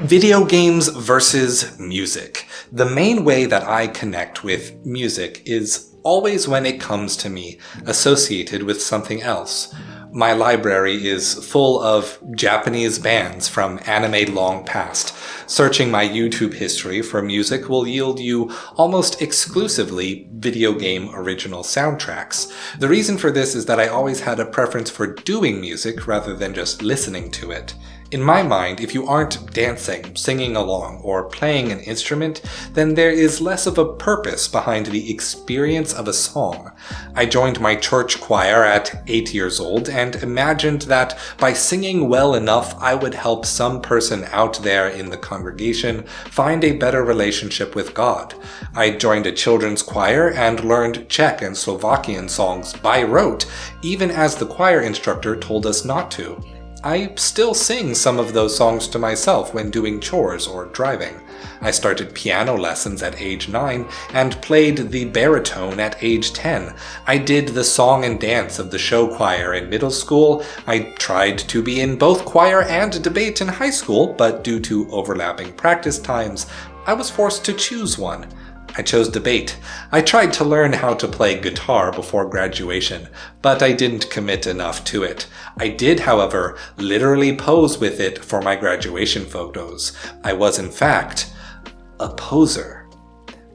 Video games versus music. The main way that I connect with music is always when it comes to me associated with something else. My library is full of Japanese bands from anime long past. Searching my YouTube history for music will yield you almost exclusively video game original soundtracks. The reason for this is that I always had a preference for doing music rather than just listening to it. In my mind, if you aren't dancing, singing along, or playing an instrument, then there is less of a purpose behind the experience of a song. I joined my church choir at 8 years old and imagined that by singing well enough, I would help some person out there in the congregation find a better relationship with God. I joined a children's choir and learned Czech and Slovakian songs by rote, even as the choir instructor told us not to. I still sing some of those songs to myself when doing chores or driving. I started piano lessons at age 9 and played the baritone at age 10. I did the song and dance of the show choir in middle school. I tried to be in both choir and debate in high school, but due to overlapping practice times, I was forced to choose one. I chose debate. I tried to learn how to play guitar before graduation, but I didn't commit enough to it. I did, however, literally pose with it for my graduation photos. I was, in fact, a poser.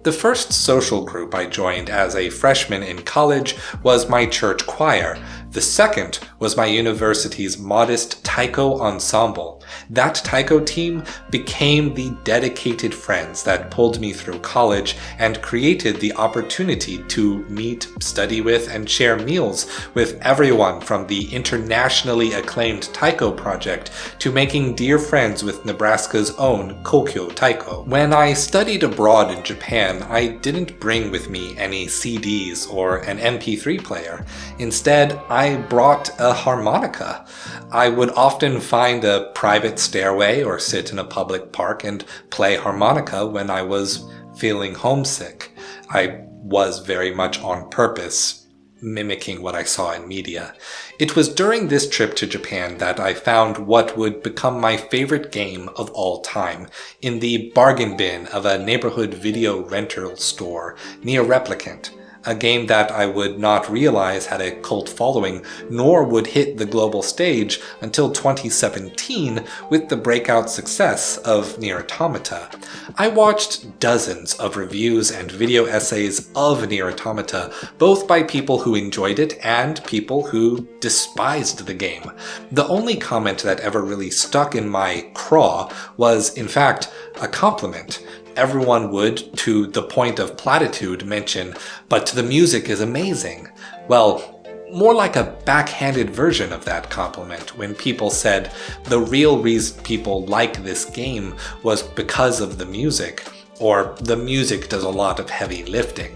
The first social group I joined as a freshman in college was my church choir. The second was my university's modest taiko ensemble. That taiko team became the dedicated friends that pulled me through college and created the opportunity to meet, study with, and share meals with everyone from the internationally acclaimed taiko project to making dear friends with Nebraska's own Kokyo Taiko. When I studied abroad in Japan, I didn't bring with me any CDs or an MP3 player. Instead, I brought a harmonica. I would often find a private stairway or sit in a public park and play harmonica when I was feeling homesick. I was very much on purpose, mimicking what I saw in media. It was during this trip to Japan that I found what would become my favorite game of all time in the bargain bin of a neighborhood video rental store near Replicant. A game that I would not realize had a cult following, nor would hit the global stage until 2017 with the breakout success of Nier Automata. I watched dozens of reviews and video essays of Nier Automata, both by people who enjoyed it and people who despised the game. The only comment that ever really stuck in my craw was, in fact, a compliment. Everyone would, to the point of platitude, mention, "But the music is amazing." Well, more like a backhanded version of that compliment when people said the real reason people like this game was because of the music, or the music does a lot of heavy lifting.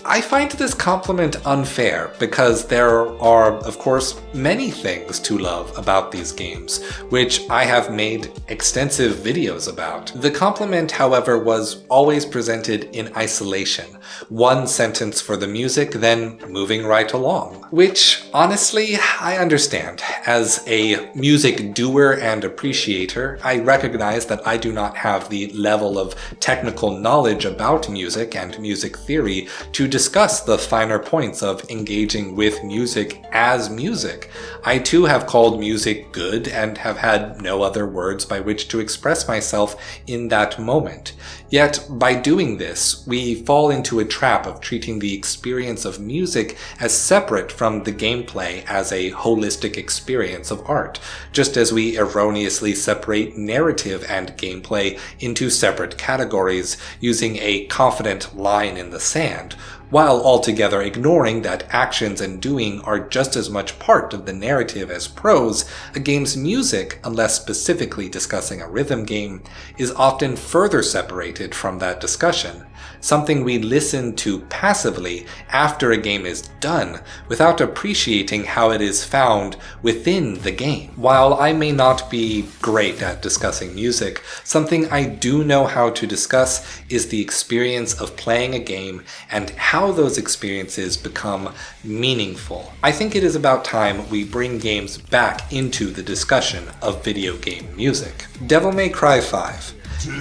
I find this compliment unfair because there are, of course, many things to love about these games, which I have made extensive videos about. The compliment, however, was always presented in isolation. One sentence for the music, then moving right along. Which, honestly, I understand. As a music doer and appreciator, I recognize that I do not have the level of technical knowledge about music and music theory to discuss the finer points of engaging with music as music. I too have called music good and have had no other words by which to express myself in that moment. Yet, by doing this, we fall into a trap of treating the experience of music as separate from the gameplay as a holistic experience of art, just as we erroneously separate narrative and gameplay into separate categories using a confident line in the sand, while altogether ignoring that actions and doing are just as much part of the narrative as prose. A game's music, unless specifically discussing a rhythm game, is often further separated from that discussion. something we listen to passively after a game is done, without appreciating how it is found within the game. While I may not be great at discussing music, something I do know how to discuss is the experience of playing a game and how how those experiences become meaningful. I think it is about time we bring games back into the discussion of video game music. Devil May Cry 5.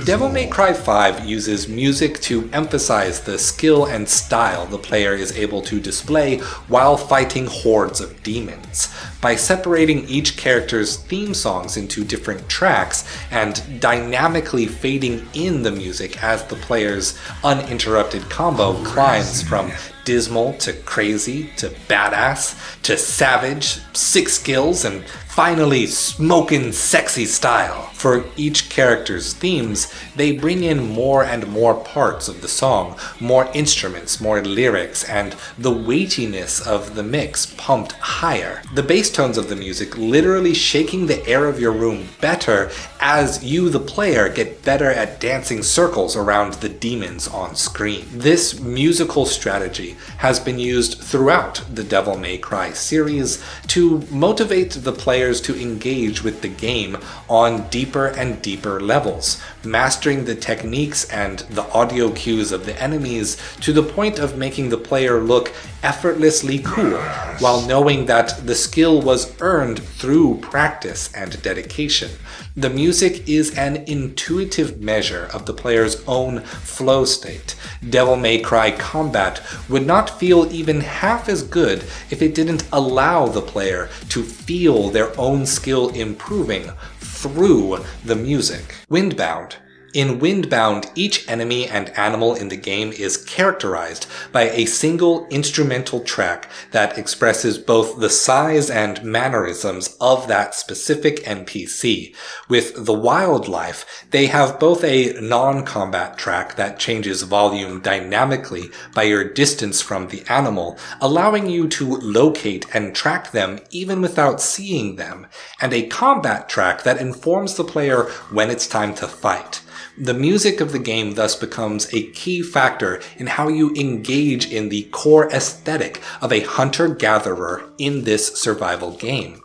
Devil May Cry 5 uses music to emphasize the skill and style the player is able to display while fighting hordes of demons. By separating each character's theme songs into different tracks and dynamically fading in the music as the player's uninterrupted combo climbs from dismal to crazy to badass to savage, 6 skills, and finally smokin' sexy style. For each character's themes, they bring in more and more parts of the song, more instruments, more lyrics, and the weightiness of the mix pumped higher. The bass tones of the music literally shaking the air of your room better as you, the player, get better at dancing circles around the demons on screen. This musical strategy has been used throughout the Devil May Cry series to motivate the players to engage with the game on deeper and deeper levels, mastering the techniques and the audio cues of the enemies to the point of making the player look effortlessly cool, while knowing that the skill was earned through practice and dedication. The music is an intuitive measure of the player's own flow state. Devil May Cry combat would not feel even half as good if it didn't allow the player to feel their own skill improving through the music. Windbound. In Windbound, each enemy and animal in the game is characterized by a single instrumental track that expresses both the size and mannerisms of that specific NPC. With the wildlife, they have both a non-combat track that changes volume dynamically by your distance from the animal, allowing you to locate and track them even without seeing them, and a combat track that informs the player when it's time to fight. The music of the game thus becomes a key factor in how you engage in the core aesthetic of a hunter-gatherer in this survival game.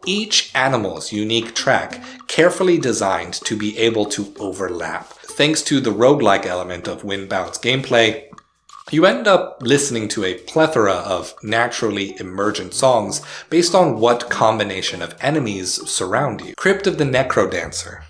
Each animal's unique track, carefully designed to be able to overlap. Thanks to the roguelike element of Windbound's gameplay, you end up listening to a plethora of naturally emergent songs based on what combination of enemies surround you. Crypt of the Necrodancer.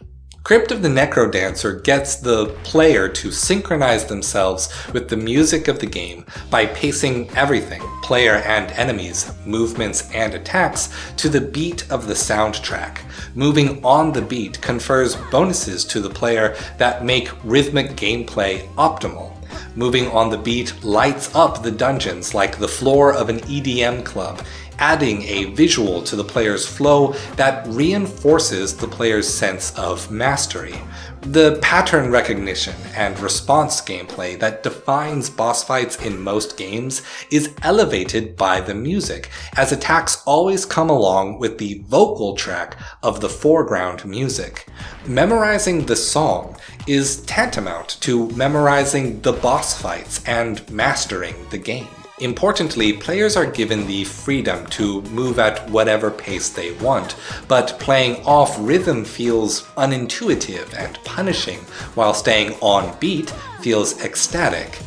Crypt of the Necrodancer gets the player to synchronize themselves with the music of the game by pacing everything, player and enemies, movements and attacks, to the beat of the soundtrack. Moving on the beat confers bonuses to the player that make rhythmic gameplay optimal. Moving on the beat lights up the dungeons like the floor of an EDM club, adding a visual to the player's flow that reinforces the player's sense of mastery. The pattern recognition and response gameplay that defines boss fights in most games is elevated by the music, as attacks always come along with the vocal track of the foreground music. Memorizing the song is tantamount to memorizing the boss fights and mastering the game. Importantly, players are given the freedom to move at whatever pace they want, but playing off rhythm feels unintuitive and punishing, while staying on beat feels ecstatic.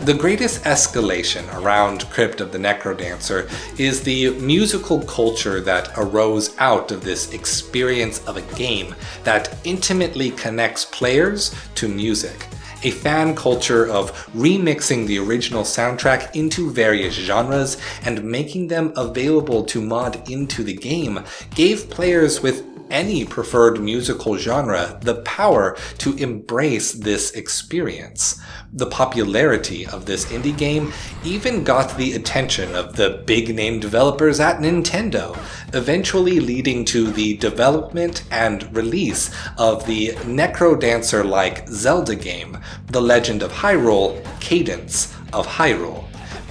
The greatest escalation around Crypt of the Necrodancer is the musical culture that arose out of this experience of a game that intimately connects players to music. A fan culture of remixing the original soundtrack into various genres and making them available to mod into the game gave players with any preferred musical genre the power to embrace this experience. The popularity of this indie game even got the attention of the big-name developers at Nintendo, eventually leading to the development and release of the Necrodancer-like Zelda game, The Legend of Hyrule: Cadence of Hyrule.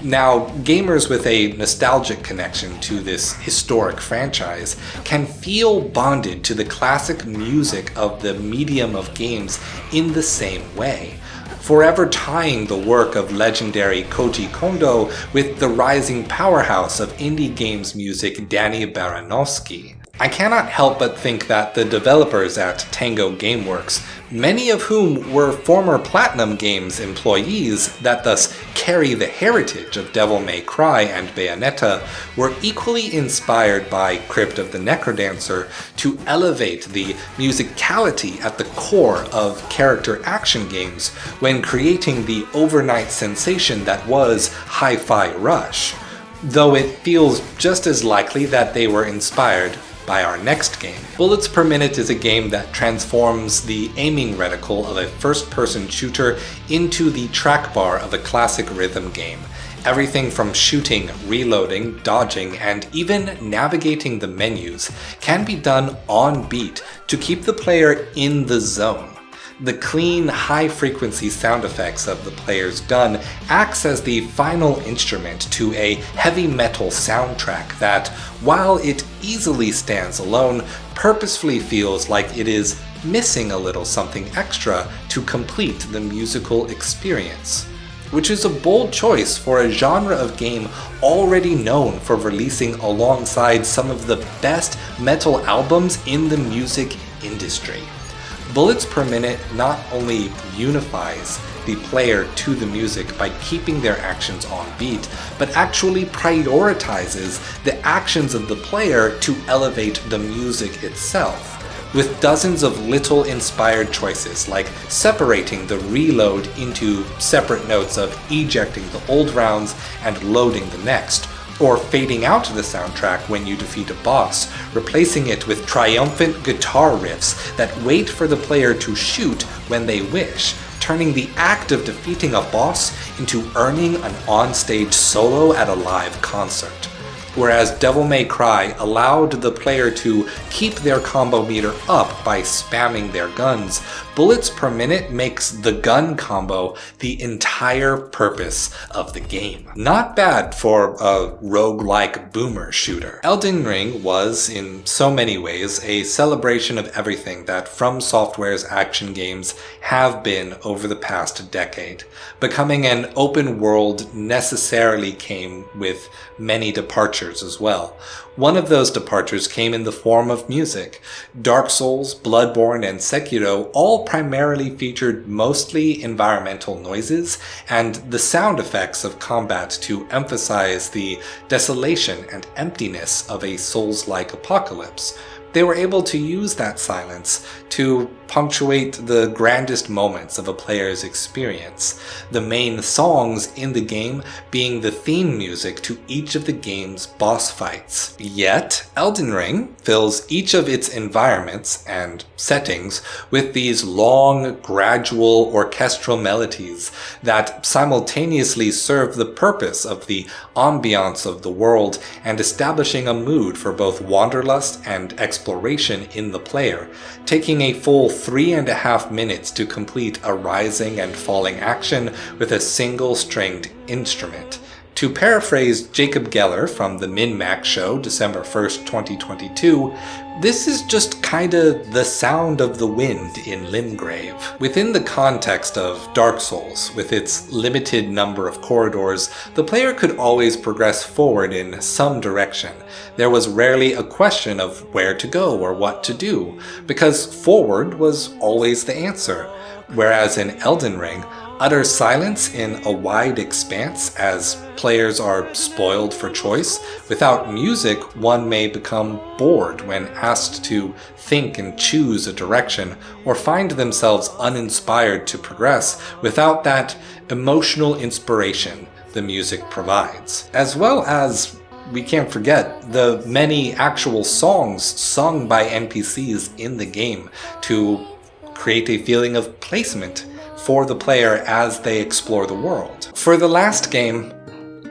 Now, gamers with a nostalgic connection to this historic franchise can feel bonded to the classic music of the medium of games in the same way, forever tying the work of legendary Koji Kondo with the rising powerhouse of indie games music Danny Baranowski. I cannot help but think that the developers at Tango Gameworks, many of whom were former Platinum Games employees that thus carry the heritage of Devil May Cry and Bayonetta, were equally inspired by Crypt of the Necrodancer to elevate the musicality at the core of character action games when creating the overnight sensation that was Hi-Fi Rush, though it feels just as likely that they were inspired by our next game. Bullets Per Minute is a game that transforms the aiming reticle of a first-person shooter into the track bar of a classic rhythm game. Everything from shooting, reloading, dodging, and even navigating the menus can be done on beat to keep the player in the zone. The clean, high-frequency sound effects of the player's gun acts as the final instrument to a heavy metal soundtrack that, while it easily stands alone, purposefully feels like it is missing a little something extra to complete the musical experience. Which is a bold choice for a genre of game already known for releasing alongside some of the best metal albums in the music industry. Bullets Per Minute not only unifies the player to the music by keeping their actions on beat, but actually prioritizes the actions of the player to elevate the music itself, with dozens of little inspired choices like separating the reload into separate notes of ejecting the old rounds and loading the next, or fading out the soundtrack when you defeat a boss, replacing it with triumphant guitar riffs that wait for the player to shoot when they wish, turning the act of defeating a boss into earning an onstage solo at a live concert. Whereas Devil May Cry allowed the player to keep their combo meter up by spamming their guns, Bullets Per Minute makes the gun combo the entire purpose of the game. Not bad for a roguelike boomer shooter. Elden Ring was, in so many ways, a celebration of everything that From Software's action games have been over the past decade. Becoming an open world necessarily came with many departures as well. One of those departures came in the form of music. Dark Souls, Bloodborne, and Sekiro all primarily featured mostly environmental noises and the sound effects of combat to emphasize the desolation and emptiness of a Souls-like apocalypse. They were able to use that silence to punctuate the grandest moments of a player's experience, the main songs in the game being the theme music to each of the game's boss fights. Yet, Elden Ring fills each of its environments and settings with these long, gradual orchestral melodies that simultaneously serve the purpose of the ambiance of the world and establishing a mood for both wanderlust and exploration in the player, taking a full 3.5 minutes to complete a rising and falling action with a single stringed instrument. To paraphrase Jacob Geller from the Min-Max show, December 1st, 2022, this is just kinda the sound of the wind in Limgrave. Within the context of Dark Souls, with its limited number of corridors, the player could always progress forward in some direction. There was rarely a question of where to go or what to do, because forward was always the answer. Whereas in Elden Ring, utter silence in a wide expanse as players are spoiled for choice. Without music, one may become bored when asked to think and choose a direction, or find themselves uninspired to progress without that emotional inspiration the music provides. As well as, we can't forget, the many actual songs sung by NPCs in the game to create a feeling of placement for the player as they explore the world. For the last game,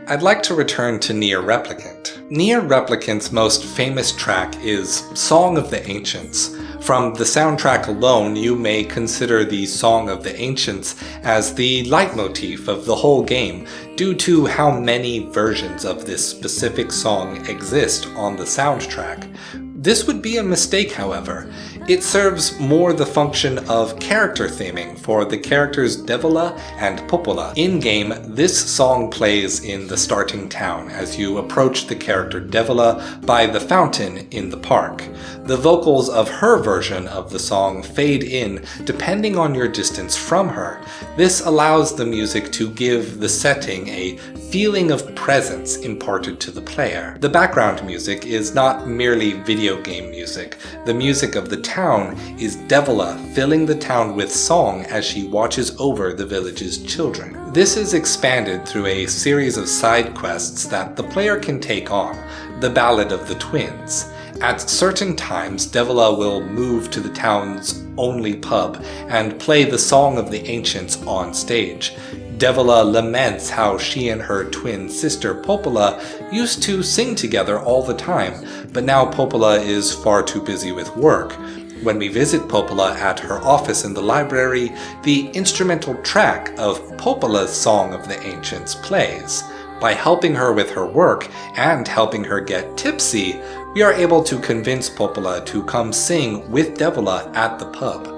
I'd like to return to Nier Replicant. Nier Replicant's most famous track is Song of the Ancients. From the soundtrack alone, you may consider the Song of the Ancients as the leitmotif of the whole game, due to how many versions of this specific song exist on the soundtrack. This would be a mistake, however. It serves more the function of character theming for the characters Devola and Popola. In-game, this song plays in the starting town as you approach the character Devola by the fountain in the park. The vocals of her version of the song fade in depending on your distance from her. This allows the music to give the setting a feeling of presence imparted to the player. The background music is not merely video game music. The music of the town is Devola filling the town with song as she watches over the village's children. This is expanded through a series of side quests that the player can take on, the Ballad of the Twins. At certain times, Devola will move to the town's only pub and play the Song of the Ancients on stage. Devola laments how she and her twin sister Popola used to sing together all the time, but now Popola is far too busy with work. When we visit Popola at her office in the library, the instrumental track of Popola's Song of the Ancients plays. By helping her with her work and helping her get tipsy, we are able to convince Popola to come sing with Devola at the pub.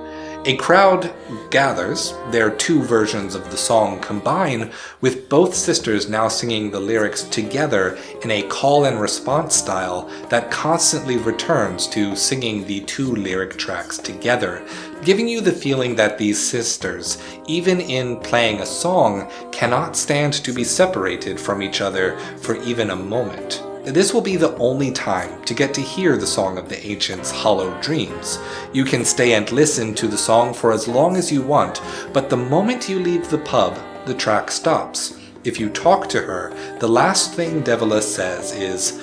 A crowd gathers, their two versions of the song combine, with both sisters now singing the lyrics together in a call and response style that constantly returns to singing the two lyric tracks together, giving you the feeling that these sisters, even in playing a song, cannot stand to be separated from each other for even a moment. This will be the only time to get to hear the Song of the Ancients' Hollow Dreams. You can stay and listen to the song for as long as you want, but the moment you leave the pub, the track stops. If you talk to her, the last thing Devola says is,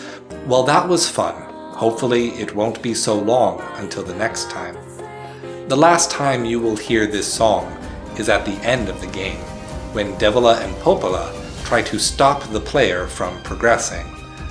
"Well, that was fun. Hopefully it won't be so long until the next time." The last time you will hear this song is at the end of the game, when Devola and Popola try to stop the player from progressing.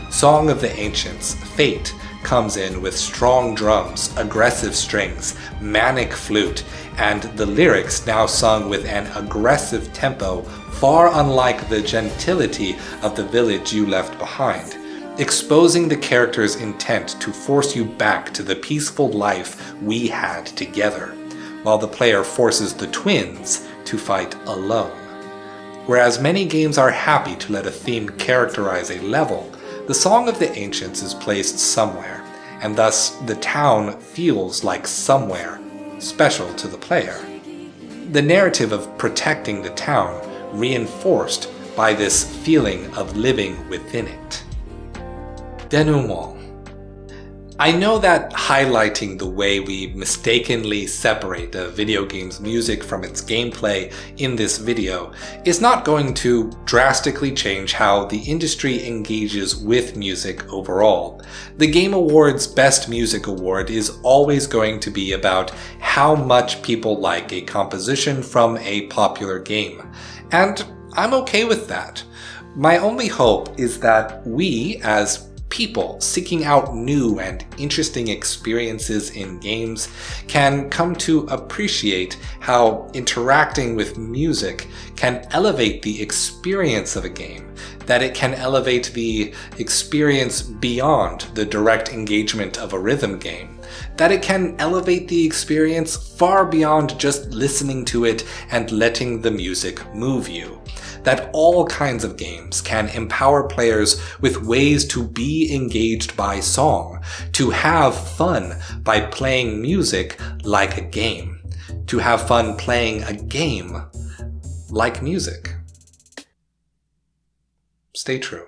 Song of the Ancients, Fate, comes in with strong drums, aggressive strings, manic flute, and the lyrics now sung with an aggressive tempo far unlike the gentility of the village you left behind, exposing the character's intent to force you back to the peaceful life we had together, while the player forces the twins to fight alone. Whereas many games are happy to let a theme characterize a level, the Song of the Ancients is placed somewhere, and thus the town feels like somewhere special to the player. The narrative of protecting the town reinforced by this feeling of living within it. Denouement. I know that highlighting the way we mistakenly separate a video game's music from its gameplay in this video is not going to drastically change how the industry engages with music overall. The Game Awards Best Music Award is always going to be about how much people like a composition from a popular game, and I'm okay with that. My only hope is that we, as people seeking out new and interesting experiences in games, can come to appreciate how interacting with music can elevate the experience of a game, that it can elevate the experience beyond the direct engagement of a rhythm game, that it can elevate the experience far beyond just listening to it and letting the music move you. That all kinds of games can empower players with ways to be engaged by song, to have fun by playing music like a game, to have fun playing a game like music. Stay true.